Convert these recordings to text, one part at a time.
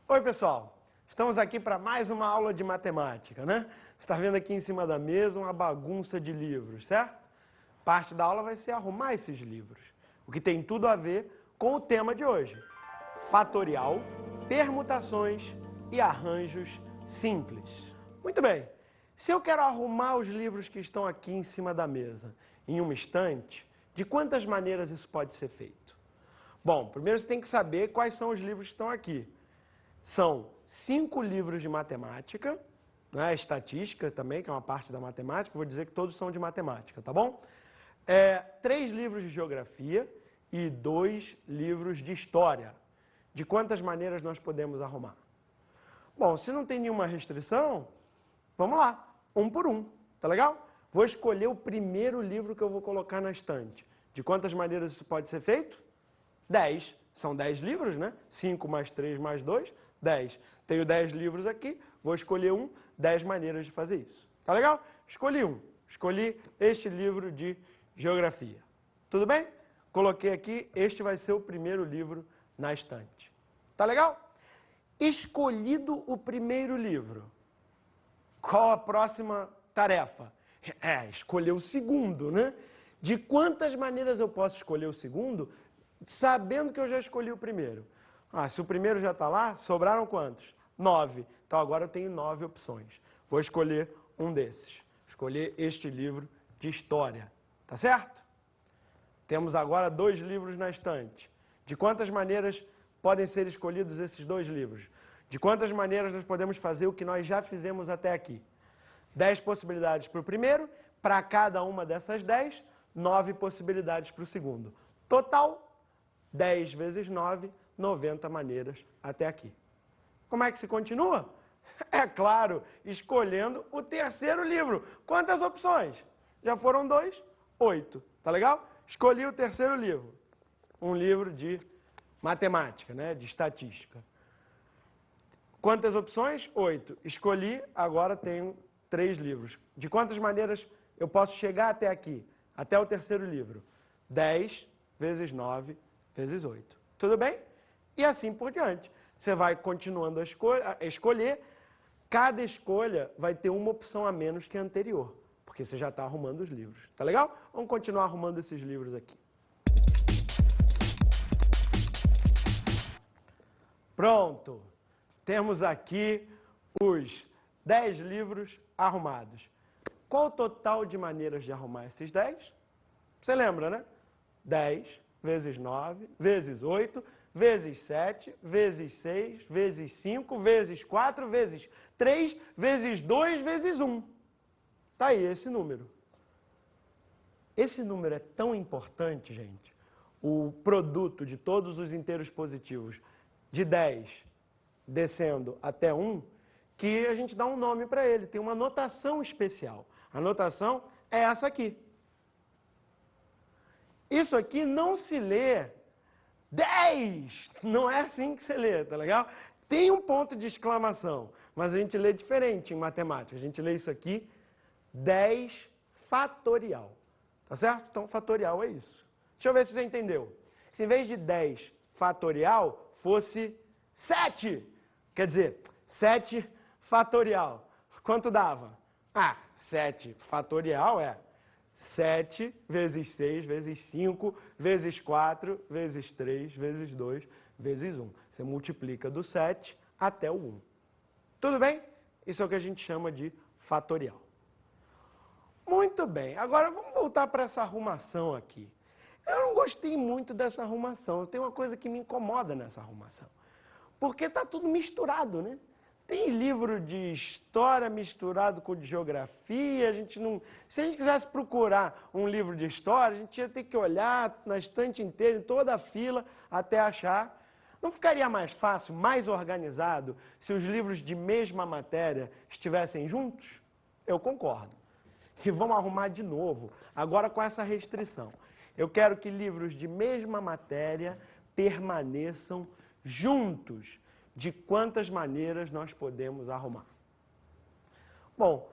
Oi, pessoal. Estamos aqui para mais uma aula de matemática, né? Você está vendo aqui em cima da mesa uma bagunça de livros, certo? Parte da aula vai ser arrumar esses livros, o que tem tudo a ver com o tema de hoje. Fatorial, permutações e arranjos simples. Muito bem. Se eu quero arrumar os livros que estão aqui em cima da mesa em uma estante, de quantas maneiras isso pode ser feito? Bom, primeiro você tem que saber quais são os livros que estão aqui. São 5 livros de matemática, né, estatística também, que é uma parte da matemática, vou dizer que todos são de matemática, tá bom? 3 livros de geografia e 2 livros de história. De quantas maneiras nós podemos arrumar? Bom, se não tem nenhuma restrição, vamos lá, um por um, tá legal? Vou escolher o primeiro livro que eu vou colocar na estante. De quantas maneiras isso pode ser feito? 10. São 10 livros, né? 5 mais 3 mais 2, 10. Tenho 10 livros aqui, vou escolher um, 10 maneiras de fazer isso. Tá legal? Escolhi um. Escolhi este livro de geografia. Tudo bem? Coloquei aqui, este vai ser o primeiro livro na estante. Tá legal? Escolhido o primeiro livro, qual a próxima tarefa? Escolher o segundo, né? De quantas maneiras eu posso escolher o segundo, sabendo que eu já escolhi o primeiro? Se o primeiro já está lá, sobraram quantos? 9. Então agora eu tenho 9 opções. Vou escolher um desses. Escolher este livro de história. Tá certo? Temos agora 2 livros na estante. De quantas maneiras podem ser escolhidos esses 2 livros? De quantas maneiras nós podemos fazer o que nós já fizemos até aqui? 10 possibilidades para o primeiro, para cada uma dessas 10, 9 possibilidades para o segundo. Total, 10 vezes 9, 90 maneiras até aqui. Como é que se continua? É claro, escolhendo o terceiro livro. Quantas opções? Já foram 2, 8. Tá legal? Escolhi o terceiro livro. Um livro de matemática, né? De estatística. Quantas opções? 8. Escolhi, agora tenho 3 livros. De quantas maneiras eu posso chegar até aqui? Até o terceiro livro? 10 vezes 9 vezes 8. Tudo bem? E assim por diante. Você vai continuando a escolher. Cada escolha vai ter uma opção a menos que a anterior. Porque você já está arrumando os livros. Tá legal? Vamos continuar arrumando esses livros aqui. Pronto. Temos aqui os 10 livros arrumados. Qual o total de maneiras de arrumar esses 10? Você lembra, né? 10 vezes 9, vezes 8, vezes 7, vezes 6, vezes 5, vezes 4, vezes 3, vezes 2, vezes 1. Tá aí esse número. Esse número é tão importante, gente, o produto de todos os inteiros positivos, de 10 descendo até 1, que a gente dá um nome para ele, tem uma notação especial. A notação é essa aqui. Isso aqui não se lê 10, não é assim que se lê, tá legal? Tem um ponto de exclamação, mas a gente lê diferente em matemática. A gente lê isso aqui, 10 fatorial, tá certo? Então, fatorial é isso. Deixa eu ver se você entendeu. Se em vez de 10 fatorial fosse 7, quer dizer, 7 fatorial, quanto dava? 7 fatorial é 7 vezes 6 vezes 5 vezes 4 vezes 3 vezes 2 vezes 1. Você multiplica do 7 até o 1. Tudo bem? Isso é o que a gente chama de fatorial. Muito bem. Agora vamos voltar para essa arrumação aqui. Eu não gostei muito dessa arrumação. Tem uma coisa que me incomoda nessa arrumação. Porque está tudo misturado, né? Tem livro de história misturado com de geografia, se a gente quisesse procurar um livro de história, a gente ia ter que olhar na estante inteira, em toda a fila, até achar. Não ficaria mais fácil, mais organizado, se os livros de mesma matéria estivessem juntos? Eu concordo. E vamos arrumar de novo, agora com essa restrição. Eu quero que livros de mesma matéria permaneçam juntos. De quantas maneiras nós podemos arrumar? Bom,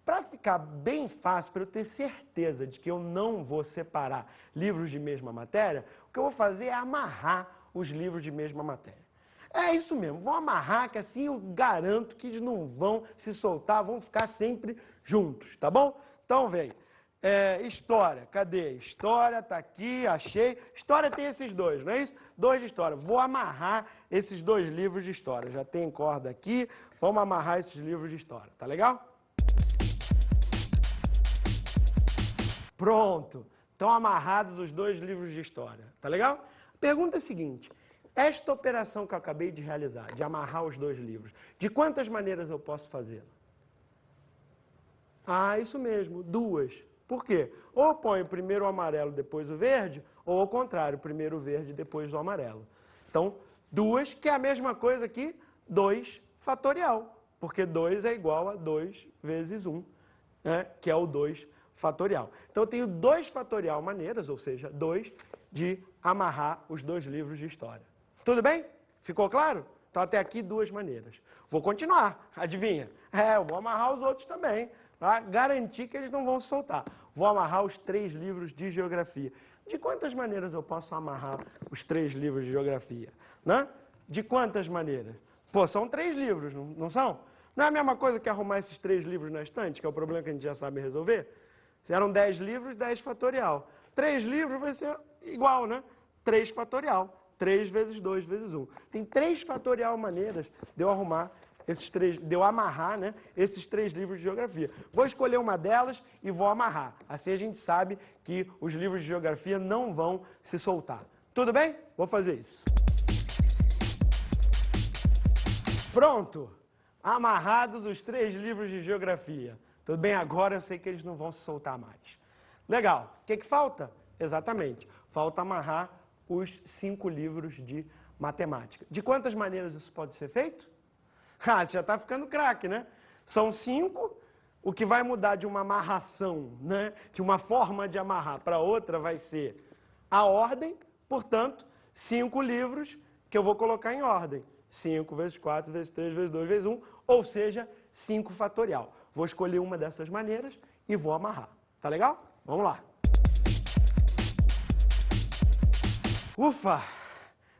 para ficar bem fácil, para eu ter certeza de que eu não vou separar livros de mesma matéria, o que eu vou fazer é amarrar os livros de mesma matéria. É isso mesmo, vão amarrar, que assim eu garanto que eles não vão se soltar, vão ficar sempre juntos, tá bom? Então vem, história, cadê? História, tá aqui, achei. História tem esses dois, não é isso? Dois de história. Vou amarrar esses dois livros de história. Já tem corda aqui, vamos amarrar esses livros de história, tá legal? Pronto, estão amarrados os dois livros de história, tá legal? A pergunta é a seguinte, esta operação que eu acabei de realizar, de amarrar os dois livros, de quantas maneiras eu posso fazê-la? Ah, isso mesmo, duas. Por quê? Ou eu ponho primeiro o amarelo, depois o verde, ou ao contrário, primeiro o verde, depois o amarelo. Então, duas, que é a mesma coisa que 2 fatorial, porque 2 é igual a 2 vezes 1, né, que é o 2 fatorial. Então, eu tenho 2 fatorial maneiras, ou seja, 2, de amarrar os dois livros de história. Tudo bem? Ficou claro? Então, até aqui, 2 maneiras. Vou continuar, adivinha? Eu vou amarrar os outros também, para garantir que eles não vão se soltar. Vou amarrar os 3 livros de geografia. De quantas maneiras eu posso amarrar os 3 livros de geografia? Né? De quantas maneiras? Pô, são 3 livros, não são? Não é a mesma coisa que arrumar esses 3 livros na estante, que é o problema que a gente já sabe resolver? Se eram 10 livros, 10 fatorial. 3 livros vai ser igual, né? 3 fatorial. 3 vezes 2 vezes 1. Tem 3 fatorial maneiras de eu arrumar de eu amarrar, né, esses 3 livros de geografia. Vou escolher uma delas e vou amarrar. Assim a gente sabe que os livros de geografia não vão se soltar. Tudo bem? Vou fazer isso. Pronto! Amarrados os 3 livros de geografia. Tudo bem? Agora eu sei que eles não vão se soltar mais. Legal. O que falta? Exatamente. Falta amarrar os 5 livros de matemática. De quantas maneiras isso pode ser feito? Ah, já está ficando craque, né? São 5, o que vai mudar de uma amarração, né? De uma forma de amarrar para outra vai ser a ordem, portanto, 5 livros que eu vou colocar em ordem. 5 vezes 4 vezes 3 vezes 2 vezes 1, ou seja, 5 fatorial. Vou escolher uma dessas maneiras e vou amarrar. Tá legal? Vamos lá. Ufa!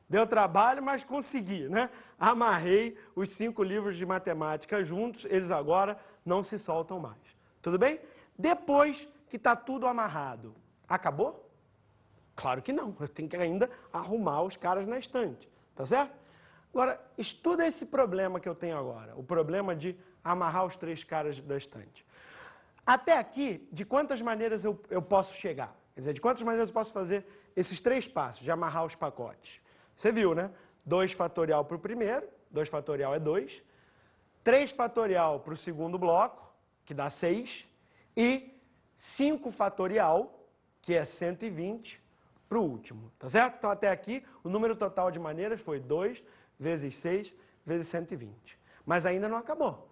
Deu trabalho, mas consegui, né? Amarrei os 5 livros de matemática juntos, eles agora não se soltam mais. Tudo bem? Depois que está tudo amarrado, acabou? Claro que não, eu tenho que ainda arrumar os caras na estante, tá certo? Agora, estuda esse problema que eu tenho agora, o problema de amarrar os 3 caras da estante. Até aqui, de quantas maneiras eu posso chegar? Quer dizer, de quantas maneiras eu posso fazer esses 3 passos de amarrar os pacotes? Você viu, né? 2 fatorial para o primeiro, 2 fatorial é 2. 3 fatorial para o segundo bloco, que dá 6. E 5 fatorial, que é 120, para o último. Tá certo? Então, até aqui, o número total de maneiras foi 2 vezes 6 vezes 120. Mas ainda não acabou.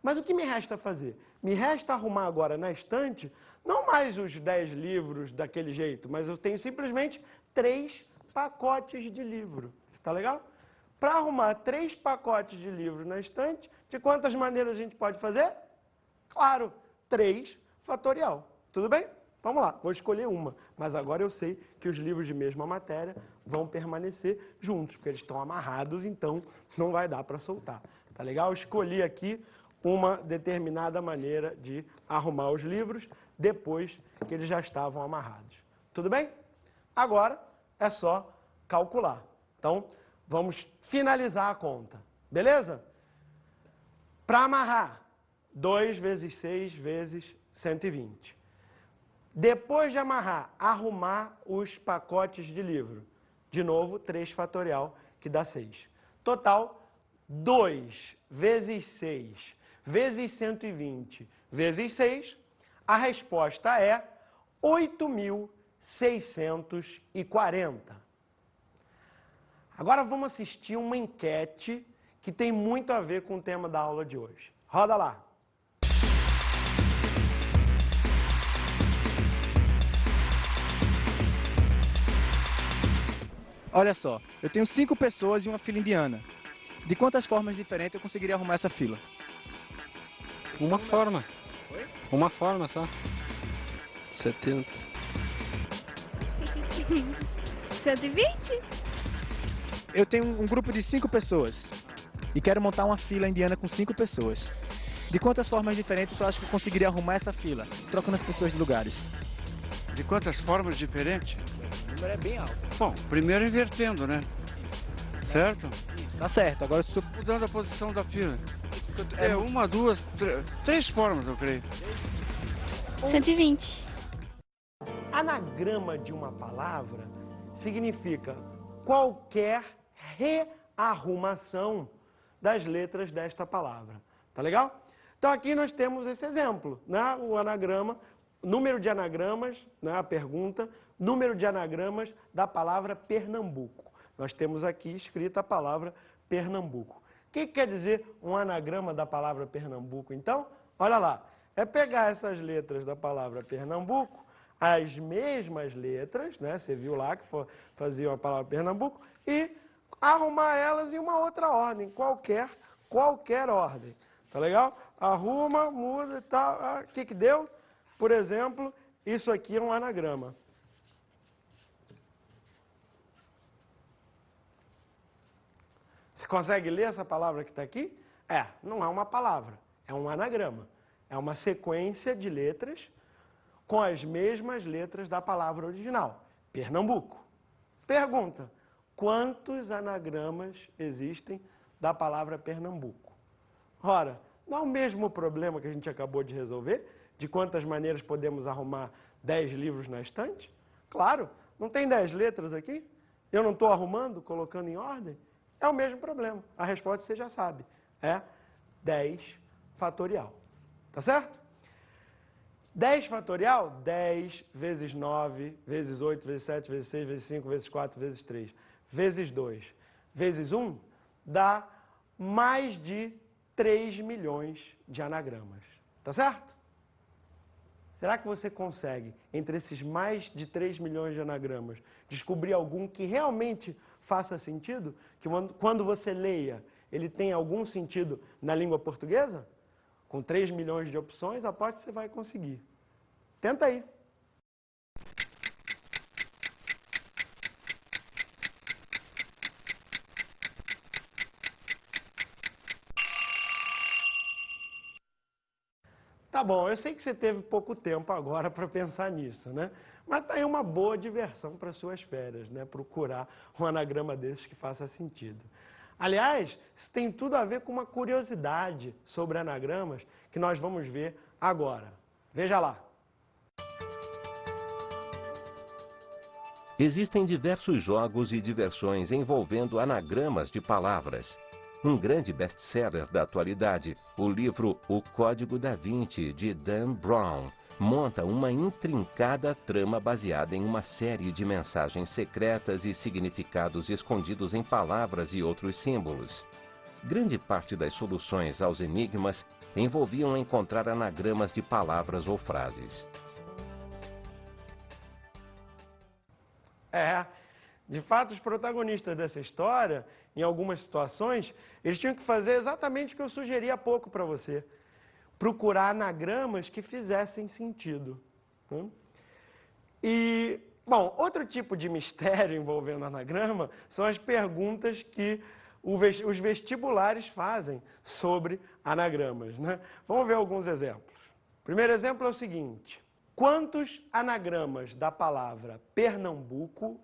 Mas o que me resta fazer? Me resta arrumar agora na estante, não mais os 10 livros daquele jeito, mas eu tenho simplesmente 3 pacotes de livro. Tá legal? Para arrumar 3 pacotes de livro na estante, de quantas maneiras a gente pode fazer? Claro, 3 fatorial. Tudo bem? Vamos lá, vou escolher uma. Mas agora eu sei que os livros de mesma matéria vão permanecer juntos, porque eles estão amarrados, então não vai dar para soltar. Tá legal? Eu escolhi aqui uma determinada maneira de arrumar os livros depois que eles já estavam amarrados. Tudo bem? Agora é só calcular. Então, vamos finalizar a conta. Beleza? Para amarrar, 2 vezes 6 vezes 120. Depois de amarrar, arrumar os pacotes de livro. De novo, 3 fatorial, que dá 6. Total, 2 vezes 6 vezes 120 vezes 6. A resposta é 8.640. Agora vamos assistir uma enquete que tem muito a ver com o tema da aula de hoje. Roda lá. Olha só, eu tenho 5 pessoas e uma fila indiana. De quantas formas diferentes eu conseguiria arrumar essa fila? Uma forma. Uma forma só. 70. 120? Eu tenho um grupo de 5 pessoas e quero montar uma fila indiana com 5 pessoas. De quantas formas diferentes eu acho que eu conseguiria arrumar essa fila, trocando as pessoas de lugares? De quantas formas diferentes? O número é bem alto. Bom, primeiro invertendo, né? Certo? Tá certo, agora se tu... Mudando a posição da fila. É uma, duas, três formas, eu creio. 120. Anagrama de uma palavra significa qualquer rearrumação das letras desta palavra. Tá legal? Então aqui nós temos esse exemplo, né? O anagrama, número de anagramas, né? A pergunta, número de anagramas da palavra Pernambuco. Nós temos aqui escrita a palavra Pernambuco. O que quer dizer um anagrama da palavra Pernambuco, então? Olha lá, é pegar essas letras da palavra Pernambuco, as mesmas letras, né? Você viu lá que faziam a palavra Pernambuco, e arrumar elas em uma outra ordem, qualquer ordem. Tá legal? Arruma, muda e tal. O que deu? Por exemplo, isso aqui é um anagrama. Você consegue ler essa palavra que está aqui? Não é uma palavra, é um anagrama. É uma sequência de letras com as mesmas letras da palavra original, Pernambuco. Pergunta, quantos anagramas existem da palavra Pernambuco? Ora, não é o mesmo problema que a gente acabou de resolver, de quantas maneiras podemos arrumar 10 livros na estante? Claro, não tem 10 letras aqui? Eu não estou arrumando, colocando em ordem? É o mesmo problema. A resposta você já sabe, é 10 fatorial. Tá certo? 10 fatorial, 10 vezes 9, vezes 8, vezes 7, vezes 6, vezes 5, vezes 4, vezes 3, vezes 2, vezes 1, dá mais de 3 milhões de anagramas. Tá certo? Será que você consegue, entre esses mais de 3 milhões de anagramas, descobrir algum que realmente faça sentido? Que quando você leia, ele tem algum sentido na língua portuguesa? Com 3 milhões de opções, aposto que você vai conseguir. Tenta aí. Tá bom, eu sei que você teve pouco tempo agora para pensar nisso, né? Mas tá aí uma boa diversão para suas férias, né? Procurar um anagrama desses que faça sentido. Aliás, isso tem tudo a ver com uma curiosidade sobre anagramas que nós vamos ver agora. Veja lá. Existem diversos jogos e diversões envolvendo anagramas de palavras. Um grande best-seller da atualidade, o livro O Código da Vinci, de Dan Brown, monta uma intrincada trama baseada em uma série de mensagens secretas e significados escondidos em palavras e outros símbolos. Grande parte das soluções aos enigmas envolviam encontrar anagramas de palavras ou frases. De fato, os protagonistas dessa história, em algumas situações, eles tinham que fazer exatamente o que eu sugeri há pouco para você. Procurar anagramas que fizessem sentido. E, bom, outro tipo de mistério envolvendo anagrama são as perguntas que os vestibulares fazem sobre anagramas, né? Vamos ver alguns exemplos. O primeiro exemplo é o seguinte: quantos anagramas da palavra Pernambuco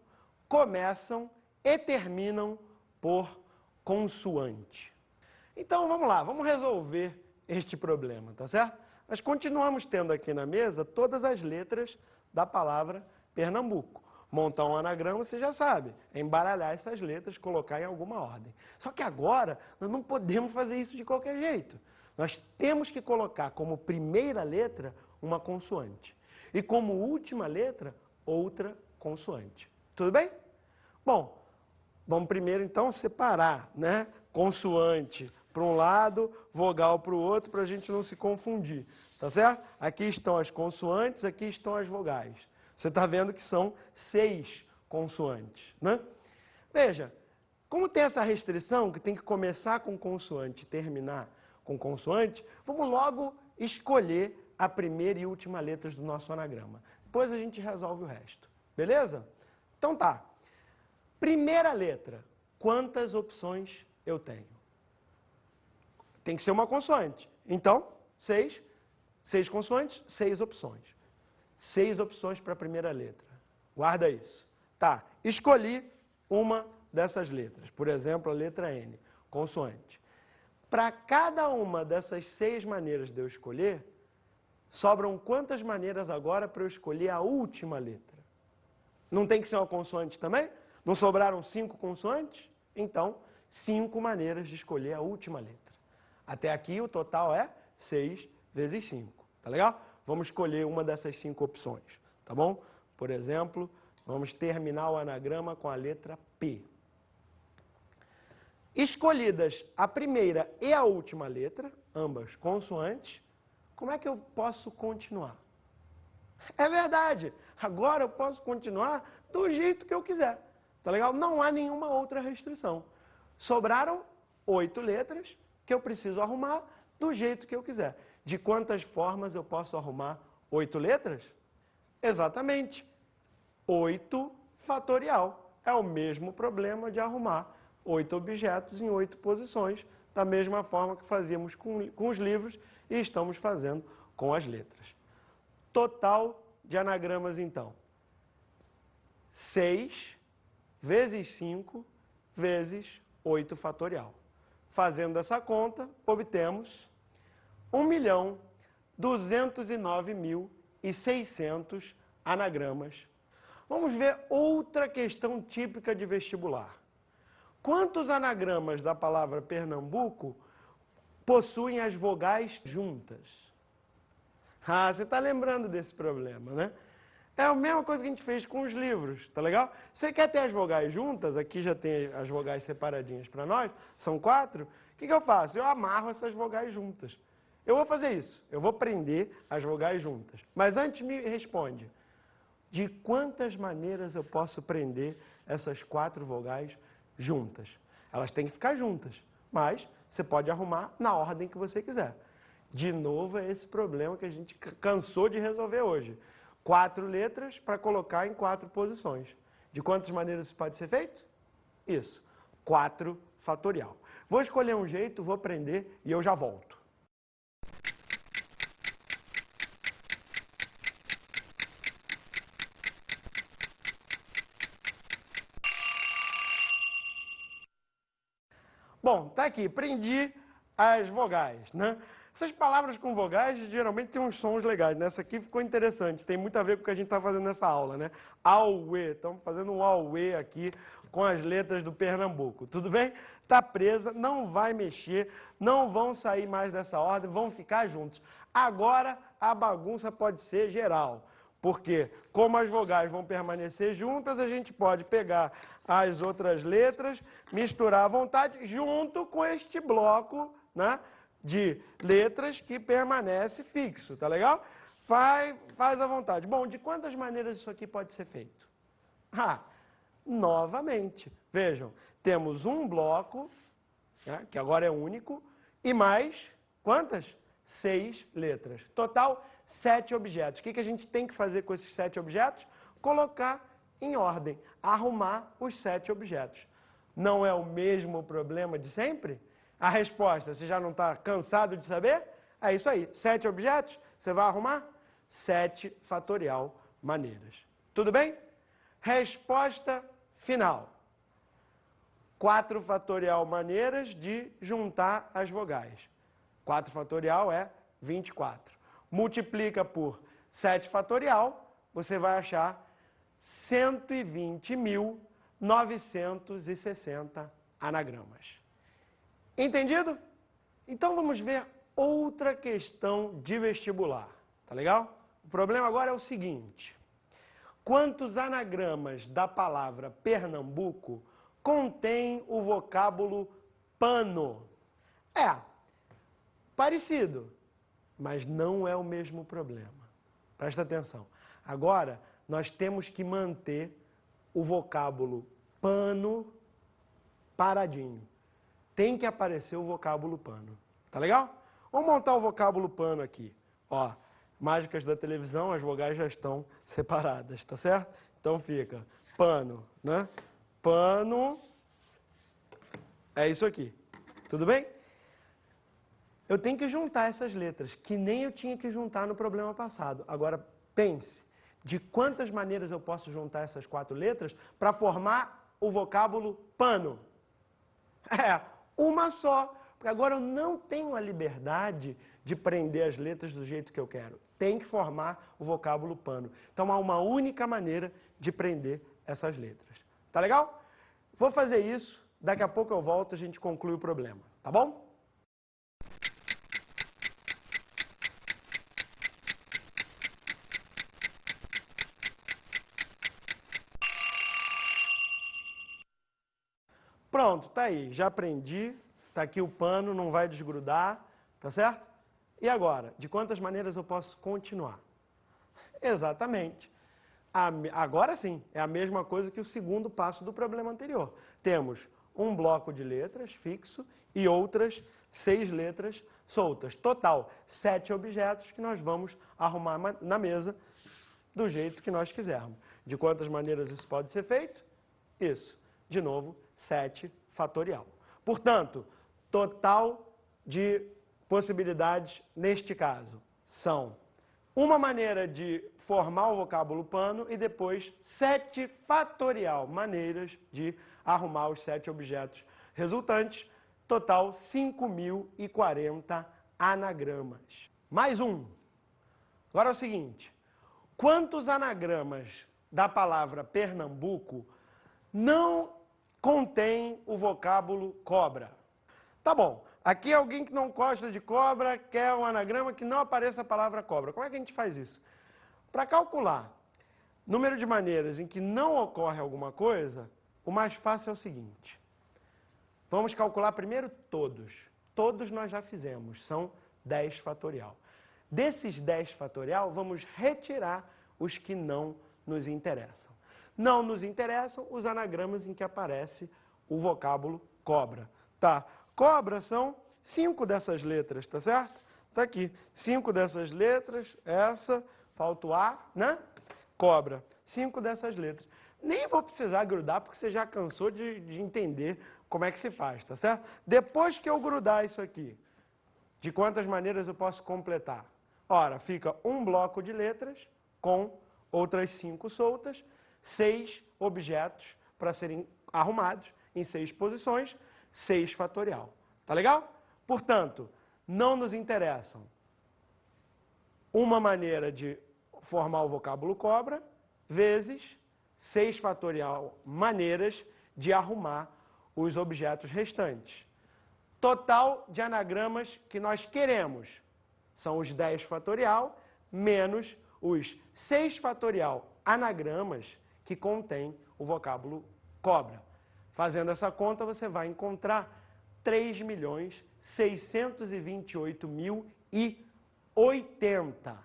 começam e terminam por consoante? Então vamos lá, vamos resolver este problema, tá certo? Nós continuamos tendo aqui na mesa todas as letras da palavra Pernambuco. Montar um anagrama, você já sabe, é embaralhar essas letras, colocar em alguma ordem. Só que agora, nós não podemos fazer isso de qualquer jeito. Nós temos que colocar como primeira letra uma consoante. E como última letra, outra consoante. Tudo bem? Bom, vamos primeiro então separar, né? Consoante para um lado, vogal para o outro, para a gente não se confundir. Tá certo? Aqui estão as consoantes, aqui estão as vogais. Você está vendo que são 6 consoantes, né? Veja, como tem essa restrição, que tem que começar com consoante e terminar com consoante, vamos logo escolher a primeira e última letras do nosso anagrama. Depois a gente resolve o resto. Beleza? Então tá. Primeira letra. quantas opções eu tenho. Tem que ser uma consoante. Então, 6 consoantes, 6 opções. 6 opções para a primeira letra. Guarda isso. Tá, escolhi uma dessas letras. Por exemplo, a letra N, consoante. Para cada uma dessas 6 maneiras de eu escolher, sobram quantas maneiras agora para eu escolher a última letra? Não tem que ser uma consoante também? Não sobraram 5 consoantes? Então, 5 maneiras de escolher a última letra. Até aqui o total é 6 vezes 5. Tá legal? Vamos escolher uma dessas 5 opções. Tá bom? Por exemplo, vamos terminar o anagrama com a letra P. Escolhidas a primeira e a última letra, ambas consoantes, como é que eu posso continuar? É verdade, agora eu posso continuar do jeito que eu quiser, tá legal? Não há nenhuma outra restrição. Sobraram 8 letras que eu preciso arrumar do jeito que eu quiser. De quantas formas eu posso arrumar 8 letras? Exatamente, 8 fatorial. É o mesmo problema de arrumar 8 objetos em 8 posições, da mesma forma que fazíamos com os livros e estamos fazendo com as letras. Total de anagramas, então. 6 vezes 5 vezes 8 fatorial. Fazendo essa conta, obtemos 1.209.600 anagramas. Vamos ver outra questão típica de vestibular. Quantos anagramas da palavra Pernambuco possuem as vogais juntas? Ah, você está lembrando desse problema, né? É a mesma coisa que a gente fez com os livros, tá legal? Você quer ter as vogais juntas, aqui já tem as vogais separadinhas para nós, são 4. O que eu faço? Eu amarro essas vogais juntas. Eu vou fazer isso, eu vou prender as vogais juntas. Mas antes me responde, de quantas maneiras eu posso prender essas 4 vogais juntas? Elas têm que ficar juntas, mas você pode arrumar na ordem que você quiser. De novo, é esse problema que a gente cansou de resolver hoje. 4 letras para colocar em 4 posições. De quantas maneiras isso pode ser feito? Isso, 4 fatorial. Vou escolher um jeito, vou prender e eu já volto. Bom, tá aqui, prendi as vogais, né? Essas palavras com vogais geralmente têm uns sons legais, né? Essa aqui ficou interessante, tem muito a ver com o que a gente está fazendo nessa aula, né? Auê, estamos fazendo um auê aqui com as letras do Pernambuco, tudo bem? Está presa, não vai mexer, não vão sair mais dessa ordem, vão ficar juntos. Agora a bagunça pode ser geral, porque como as vogais vão permanecer juntas, a gente pode pegar as outras letras, misturar à vontade, junto com este bloco, né, de letras que permanece fixo, tá legal? Faz à vontade. Bom, de quantas maneiras isso aqui pode ser feito? Novamente, vejam, temos um bloco, né, que agora é único, e mais, quantas? 6 letras. Total, 7 objetos. O que a gente tem que fazer com esses 7 objetos? Colocar em ordem, arrumar os 7 objetos. Não é o mesmo problema de sempre? A resposta, você já não está cansado de saber? É isso aí, 7 objetos, você vai arrumar 7 fatorial maneiras. Tudo bem? Resposta final. 4 fatorial maneiras de juntar as vogais. 4 fatorial é 24. Multiplica por 7 fatorial, você vai achar 120.960 anagramas. Entendido? Então vamos ver outra questão de vestibular, tá legal? O problema agora é o seguinte: quantos anagramas da palavra Pernambuco contém o vocábulo pano? É, parecido, mas não é o mesmo problema. Presta atenção. Agora, nós temos que manter o vocábulo pano paradinho. Tem que aparecer o vocábulo pano. Tá legal? Vamos montar o vocábulo pano aqui. Ó, mágicas da televisão, as vogais já estão separadas, tá certo? Então fica pano, né? Pano, É isso aqui. Tudo bem? Eu tenho que juntar essas letras, que nem eu tinha que juntar no problema passado. Agora, pense, de quantas maneiras eu posso juntar essas 4 letras para formar o vocábulo pano? É, uma só. Porque agora eu não tenho a liberdade de prender as letras do jeito que eu quero. Tem que formar o vocábulo pano. Então há uma única maneira de prender essas letras. Tá legal? Vou fazer isso, daqui a pouco eu volto e a gente conclui o problema. Tá bom? Pronto, tá aí. Já aprendi. Tá aqui o pano, não vai desgrudar, tá certo? E agora, de quantas maneiras eu posso continuar? Exatamente. Agora sim, é a mesma coisa que o segundo passo do problema anterior. Temos um bloco de letras fixo e outras 6 letras soltas. Total, 7 objetos que nós vamos arrumar na mesa do jeito que nós quisermos. De quantas maneiras isso pode ser feito? Isso. De novo, 7 fatorial. Portanto, total de possibilidades neste caso são uma maneira de formar o vocábulo pano e depois 7 fatorial maneiras de arrumar os 7 objetos resultantes. Total, 5.040 anagramas. Mais um. Agora é o seguinte, quantos anagramas da palavra Pernambuco não contém o vocábulo cobra? Tá bom, aqui alguém que não gosta de cobra quer um anagrama que não apareça a palavra cobra. Como é que a gente faz isso? Para calcular número de maneiras em que não ocorre alguma coisa, o mais fácil é o seguinte. Vamos calcular primeiro todos. Todos nós já fizemos, são 10 fatorial. Desses 10 fatorial, vamos retirar os que não nos interessam. Não nos interessam os anagramas em que aparece o vocábulo cobra. Tá? Cobra são 5 dessas letras, tá certo? Tá aqui, 5 dessas letras, essa, falta o A, né? Cobra, 5 dessas letras. Nem vou precisar grudar, porque você já cansou de entender como é que se faz, tá certo? Depois que eu grudar isso aqui, de quantas maneiras eu posso completar? Ora, fica um bloco de letras com outras 5 soltas, 6 objetos para serem arrumados em 6 posições, 6 fatorial. Tá legal? Portanto, não nos interessam uma maneira de formar o vocábulo cobra, vezes 6 fatorial maneiras de arrumar os objetos restantes. Total de anagramas que nós queremos são os 10 fatorial menos os 6 fatorial anagramas que contém o vocábulo cobra. Fazendo essa conta, você vai encontrar 3.628.080.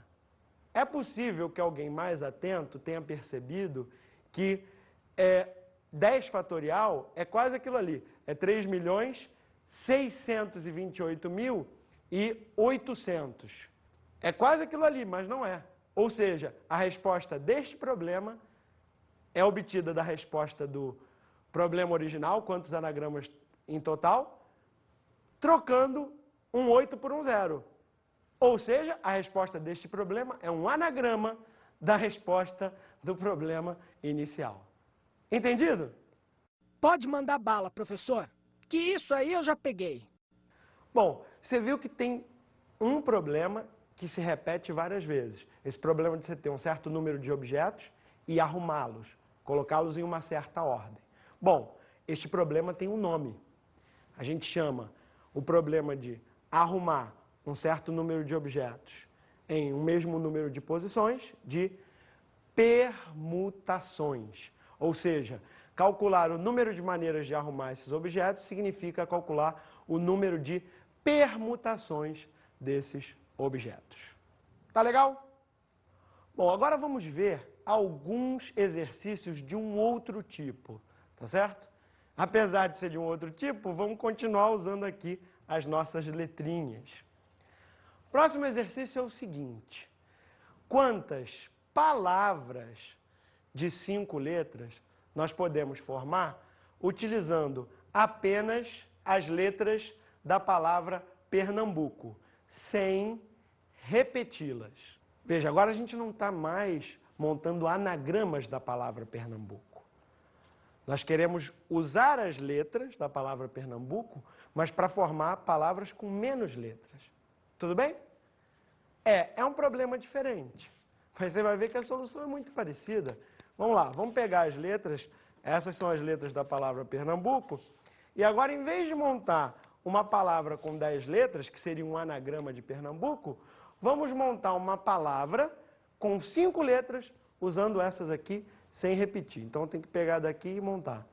É possível que alguém mais atento tenha percebido que 10 fatorial é quase aquilo ali. É 3.628.800. É quase aquilo ali, mas não é. Ou seja, a resposta deste problema é obtida da resposta do problema original, quantos anagramas em total, trocando um 8 por um 0. Ou seja, a resposta deste problema é um anagrama da resposta do problema inicial. Entendido? Pode mandar bala, professor, que isso aí eu já peguei. Bom, você viu que tem um problema que se repete várias vezes. Esse problema de você ter um certo número de objetos e arrumá-los, colocá-los em uma certa ordem. Bom, este problema tem um nome. A gente chama o problema de arrumar um certo número de objetos em um mesmo número de posições de permutações. Ou seja, calcular o número de maneiras de arrumar esses objetos significa calcular o número de permutações desses objetos. Tá legal? Bom, agora vamos ver alguns exercícios de um outro tipo, tá certo? Apesar de ser de um outro tipo, vamos continuar usando aqui as nossas letrinhas. O próximo exercício é o seguinte: quantas palavras de 5 letras nós podemos formar utilizando apenas as letras da palavra Pernambuco, sem repeti-las. Veja, agora a gente não está mais montando anagramas da palavra Pernambuco. Nós queremos usar as letras da palavra Pernambuco, mas para formar palavras com menos letras. Tudo bem? É um problema diferente. Mas você vai ver que a solução é muito parecida. Vamos lá, vamos pegar as letras, essas são as letras da palavra Pernambuco, e agora, em vez de montar uma palavra com 10 letras, que seria um anagrama de Pernambuco, vamos montar uma palavra com 5 letras, usando essas aqui, sem repetir. Então, tem que pegar daqui e montar.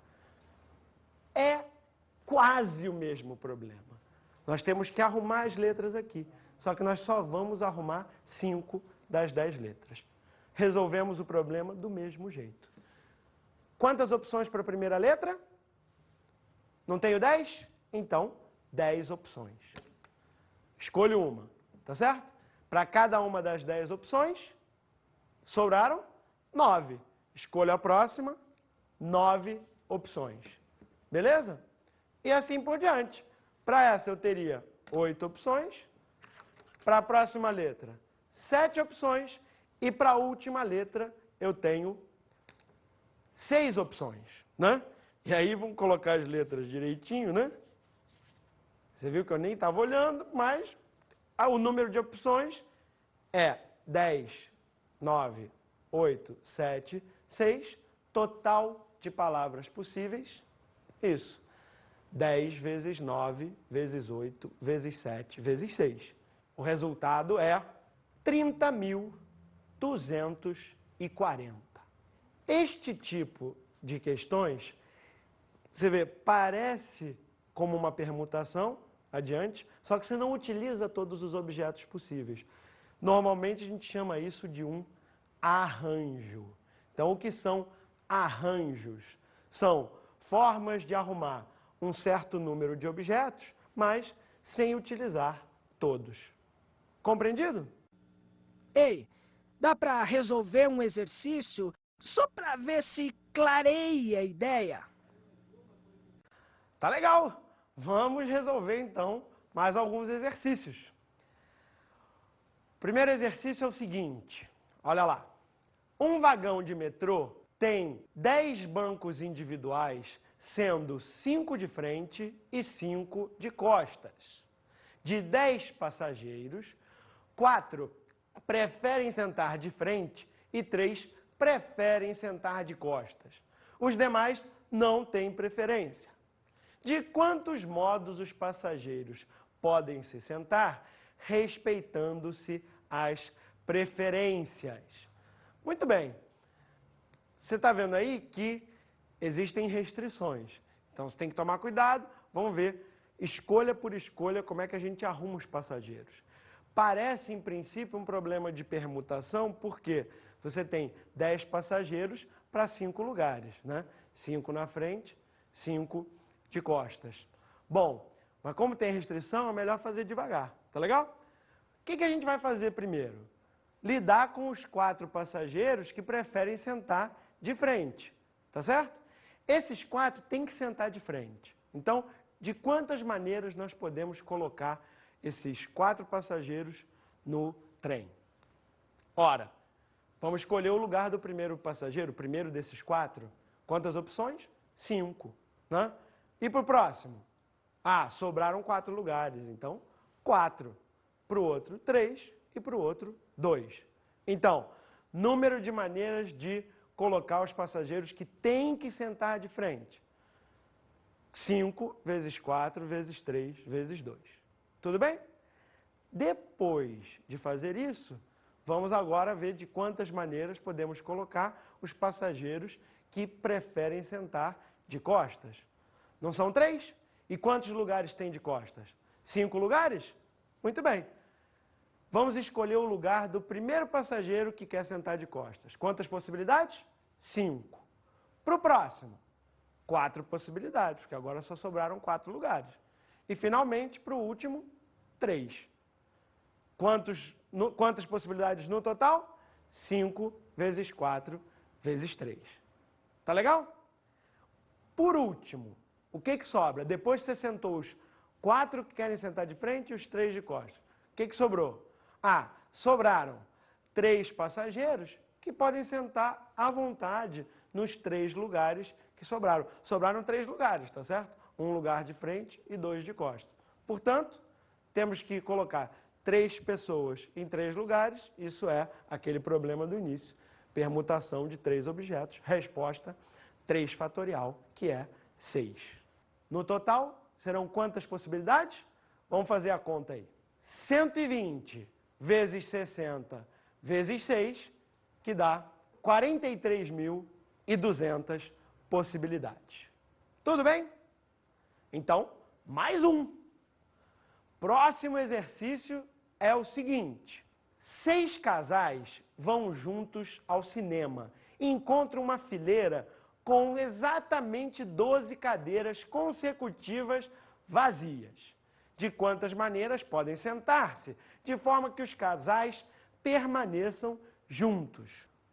É quase o mesmo problema. Nós temos que arrumar as letras aqui, só que nós só vamos arrumar 5 das 10 letras. Resolvemos o problema do mesmo jeito. Quantas opções para a primeira letra? Não tenho 10? Então, 10 opções. Escolho uma, tá certo? Para cada uma das 10 opções, sobraram 9. Escolho a próxima, 9 opções. Beleza? E assim por diante. Para essa eu teria 8 opções. Para a próxima letra, 7 opções. E para a última letra eu tenho 6 opções, né? E aí vamos colocar as letras direitinho, né? Você viu que eu nem estava olhando, mas o número de opções é 10, 9, 8, 7, 6. Total de palavras possíveis, isso. 10 vezes 9, vezes 8, vezes 7, vezes 6. O resultado é 30.240. Este tipo de questões, você vê, parece como uma permutação, adiante, só que você não utiliza todos os objetos possíveis. Normalmente a gente chama isso de um arranjo. Então, o que são arranjos? São formas de arrumar um certo número de objetos, mas sem utilizar todos. Compreendido? Ei, dá para resolver um exercício só para ver se clareia a ideia? Tá legal. Vamos resolver, então, mais alguns exercícios. O primeiro exercício é o seguinte. Olha lá. Um vagão de metrô tem 10 bancos individuais, sendo 5 de frente e 5 de costas. De 10 passageiros, 4 preferem sentar de frente e 3 preferem sentar de costas. Os demais não têm preferência. De quantos modos os passageiros podem se sentar, respeitando-se as preferências? Muito bem. Você está vendo aí que existem restrições. Então, você tem que tomar cuidado. Vamos ver, escolha por escolha, como é que a gente arruma os passageiros. Parece, em princípio, um problema de permutação, porque você tem 10 passageiros para 5 lugares, né? 5 na frente, 5 de costas. Bom, mas como tem restrição, é melhor fazer devagar, tá legal? O que a gente vai fazer primeiro? Lidar com os 4 passageiros que preferem sentar de frente, tá certo? Esses 4 têm que sentar de frente. Então, de quantas maneiras nós podemos colocar esses 4 passageiros no trem? Ora, vamos escolher o lugar do primeiro passageiro, o primeiro desses 4. Quantas opções? 5, né? E para o próximo? Sobraram 4 lugares, então 4. Para o outro, 3. E para o outro, 2. Então, número de maneiras de colocar os passageiros que têm que sentar de frente. 5 vezes 4 vezes 3 vezes 2. Tudo bem? Depois de fazer isso, vamos agora ver de quantas maneiras podemos colocar os passageiros que preferem sentar de costas. Não são 3? E quantos lugares tem de costas? 5 lugares? Muito bem. Vamos escolher o lugar do primeiro passageiro que quer sentar de costas. Quantas possibilidades? 5. Para o próximo, 4 possibilidades, porque agora só sobraram 4 lugares. E, finalmente, para o último, 3. Quantas possibilidades no total? 5 vezes 4 vezes 3. Tá legal? Por último, o que que sobra? Depois que você sentou os 4 que querem sentar de frente e os 3 de costas. O que que sobrou? Ah, sobraram 3 passageiros que podem sentar à vontade nos 3 lugares que sobraram. Sobraram 3 lugares, tá certo? Um lugar de frente e 2 de costas. Portanto, temos que colocar 3 pessoas em 3 lugares. Isso é aquele problema do início. Permutação de 3 objetos. Resposta 3 fatorial, que é 6. No total, serão quantas possibilidades? Vamos fazer a conta aí. 120 vezes 60 vezes 6, que dá 43.200 possibilidades. Tudo bem? Então, mais um. Próximo exercício é o seguinte. 6 casais vão juntos ao cinema e encontram uma fileira com exatamente 12 cadeiras consecutivas vazias. De quantas maneiras podem sentar-se, de forma que os casais permaneçam juntos?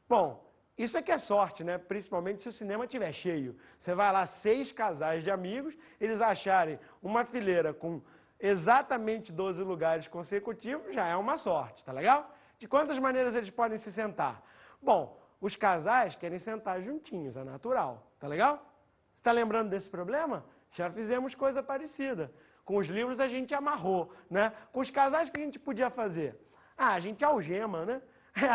Bom, isso aqui é sorte, né? Principalmente se o cinema estiver cheio. Você vai lá, 6 casais de amigos, eles acharem uma fileira com exatamente 12 lugares consecutivos, já é uma sorte, tá legal? De quantas maneiras eles podem se sentar? Bom, os casais querem sentar juntinhos, é natural, tá legal? Você está lembrando desse problema? Já fizemos coisa parecida. Com os livros a gente amarrou, né? Com os casais, o que a gente podia fazer? Ah, a gente algema, né?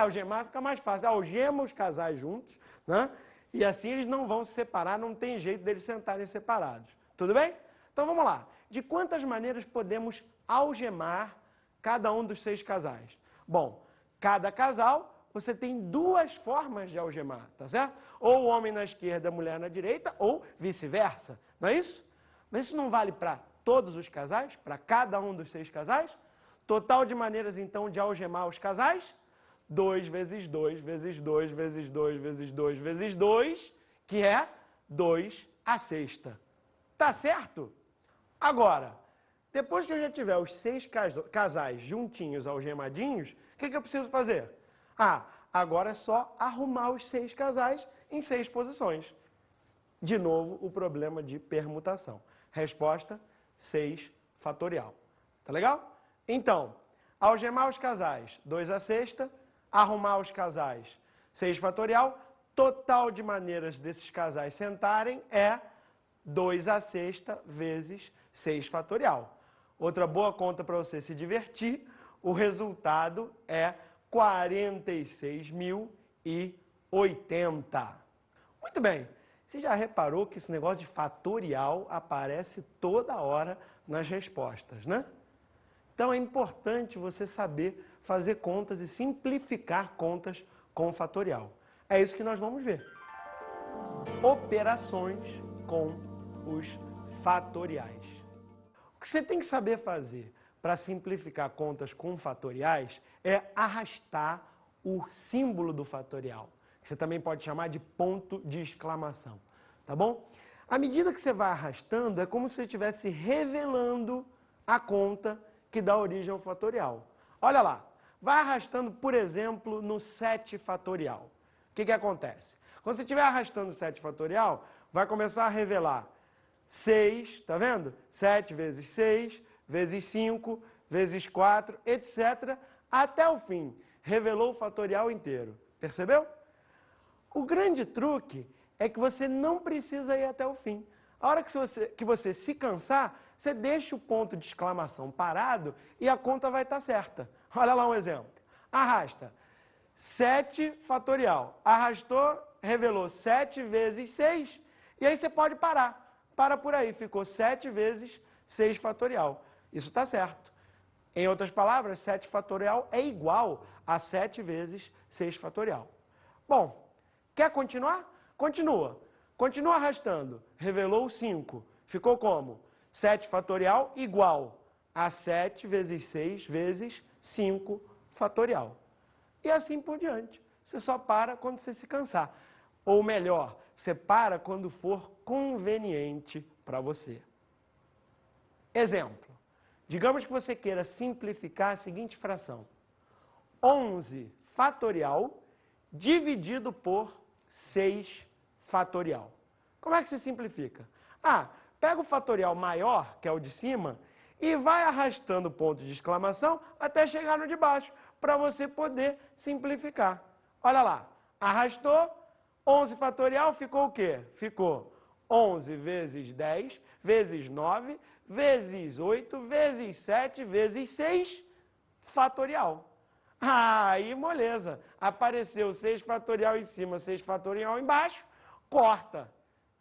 Algemar fica mais fácil. Algema os casais juntos, né? E assim eles não vão se separar, não tem jeito deles sentarem separados. Tudo bem? Então vamos lá. De quantas maneiras podemos algemar cada um dos 6 casais? Bom, cada casal você tem 2 formas de algemar, tá certo? Ou o homem na esquerda, a mulher na direita, ou vice-versa, não é isso? Mas isso não vale para todos os casais, para cada um dos 6 casais? Total de maneiras, então, de algemar os casais? 2 vezes 2 vezes 2 vezes 2 vezes 2 vezes 2, que é 2 à sexta. Tá certo? Agora, depois que eu já tiver os 6 casais juntinhos, algemadinhos, o que eu preciso fazer? Ah, agora é só arrumar os 6 casais em 6 posições. De novo, o problema de permutação. Resposta 6 fatorial. Tá legal? Então, algemar os casais, 2 à sexta, arrumar os casais, 6 fatorial, total de maneiras desses casais sentarem é 2 à sexta vezes 6 fatorial. Outra boa conta para você se divertir, o resultado é 46.080. Muito bem. Você já reparou que esse negócio de fatorial aparece toda hora nas respostas, né? Então é importante você saber fazer contas e simplificar contas com fatorial. É isso que nós vamos ver. Operações com os fatoriais. O que você tem que saber fazer para simplificar contas com fatoriais é arrastar o símbolo do fatorial. Você também pode chamar de ponto de exclamação, tá bom? À medida que você vai arrastando, é como se você estivesse revelando a conta que dá origem ao fatorial. Olha lá, vai arrastando, por exemplo, no 7 fatorial. O que acontece? Quando você estiver arrastando o 7 fatorial, vai começar a revelar 6, tá vendo? 7 vezes 6, vezes 5, vezes 4, etc. até o fim. Revelou o fatorial inteiro. Percebeu? O grande truque é que você não precisa ir até o fim. A hora que você se cansar, você deixa o ponto de exclamação parado e a conta vai estar certa. Olha lá um exemplo. Arrasta 7 fatorial. Arrastou, revelou 7 vezes 6 e aí você pode parar. Para por aí, ficou 7 vezes 6 fatorial. Isso está certo. Em outras palavras, 7 fatorial é igual a 7 vezes 6 fatorial. Bom, quer continuar? Continua. Continua arrastando. Revelou 5. Ficou como? 7 fatorial igual a 7 vezes 6 vezes 5 fatorial. E assim por diante. Você só para quando você se cansar. Ou melhor, você para quando for conveniente para você. Exemplo. Digamos que você queira simplificar a seguinte fração. 11 fatorial dividido por 6 fatorial. Como é que se simplifica? Ah, pega o fatorial maior, que é o de cima, e vai arrastando o ponto de exclamação até chegar no de baixo, para você poder simplificar. Olha lá, arrastou, 11 fatorial ficou o quê? Ficou 11 vezes 10, vezes 9, vezes 8, vezes 7, vezes 6, fatorial. Aí, moleza, apareceu 6 fatorial em cima, 6 fatorial embaixo, corta.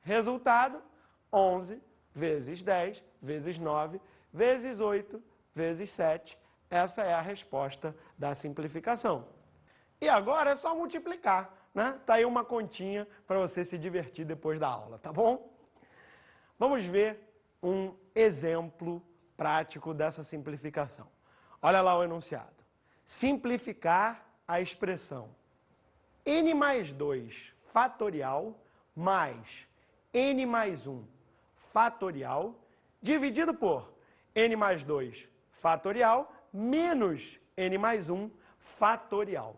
Resultado, 11 vezes 10, vezes 9, vezes 8, vezes 7. Essa é a resposta da simplificação. E agora é só multiplicar, né? Tá aí uma continha para você se divertir depois da aula, tá bom? Vamos ver um exemplo prático dessa simplificação. Olha lá o enunciado. Simplificar a expressão n mais 2 fatorial mais n mais 1 fatorial dividido por n mais 2 fatorial menos n mais 1 fatorial.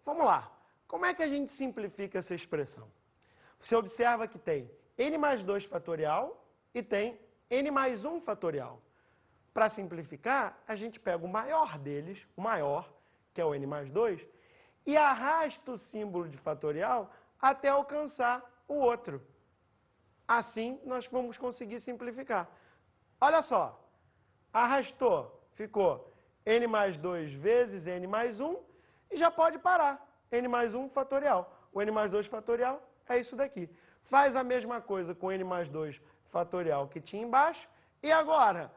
Vamos lá. Como é que a gente simplifica essa expressão? Você observa que tem n mais 2 fatorial e tem n mais 1 fatorial. Para simplificar, a gente pega o maior deles, o maior, que é o n mais 2, e arrasta o símbolo de fatorial até alcançar o outro. Assim, nós vamos conseguir simplificar. Olha só, arrastou, ficou n mais 2 vezes n mais 1, e já pode parar, n mais 1 fatorial. O n mais 2 fatorial é isso daqui. Faz a mesma coisa com n mais 2 fatorial que tinha embaixo, e agora?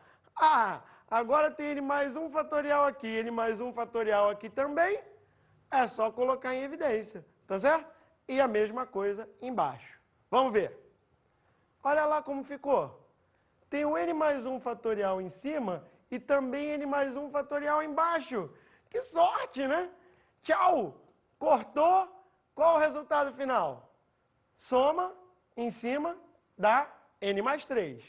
Agora tem n mais 1 fatorial aqui, n mais 1 fatorial aqui também, é só colocar em evidência, tá certo? E a mesma coisa embaixo. Vamos ver. Olha lá como ficou. Tem o n mais 1 fatorial em cima e também n mais 1 fatorial embaixo. Que sorte, né? Tchau! Cortou, qual o resultado final? Soma em cima dá n mais 3.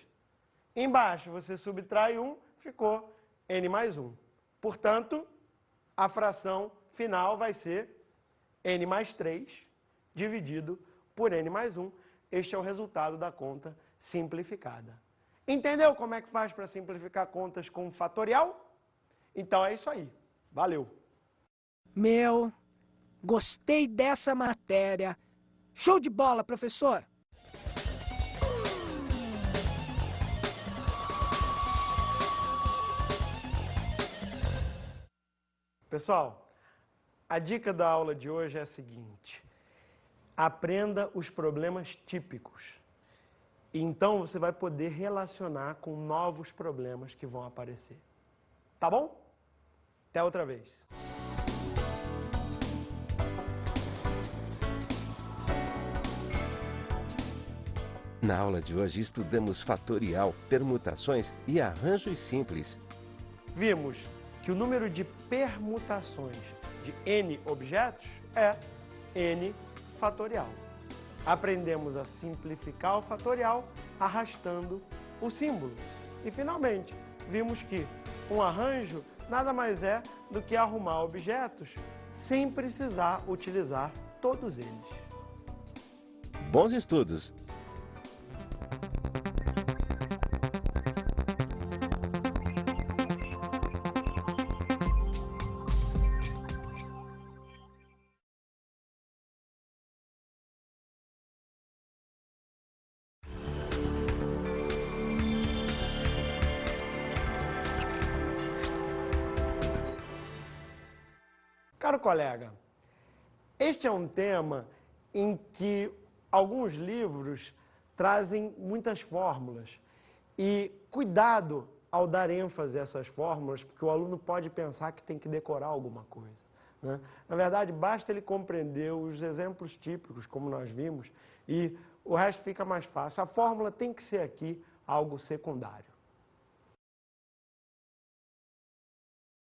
Embaixo você subtrai 1, ficou n mais 1. Portanto, a fração final vai ser n mais 3 dividido por n mais 1. Este é o resultado da conta simplificada. Entendeu como é que faz para simplificar contas com fatorial? Então é isso aí. Valeu! Gostei dessa matéria. Show de bola, professor! Pessoal, a dica da aula de hoje é a seguinte. Aprenda os problemas típicos. Então você vai poder relacionar com novos problemas que vão aparecer. Tá bom? Até outra vez. Na aula de hoje estudamos fatorial, permutações e arranjos simples. Vimos que o número de permutações de n objetos é n fatorial. Aprendemos a simplificar o fatorial arrastando o símbolo. E, finalmente, vimos que um arranjo nada mais é do que arrumar objetos sem precisar utilizar todos eles. Bons estudos! Caro colega, este é um tema em que alguns livros trazem muitas fórmulas. E cuidado ao dar ênfase a essas fórmulas, porque o aluno pode pensar que tem que decorar alguma coisa, né? Na verdade, basta ele compreender os exemplos típicos, como nós vimos, e o resto fica mais fácil. A fórmula tem que ser aqui algo secundário.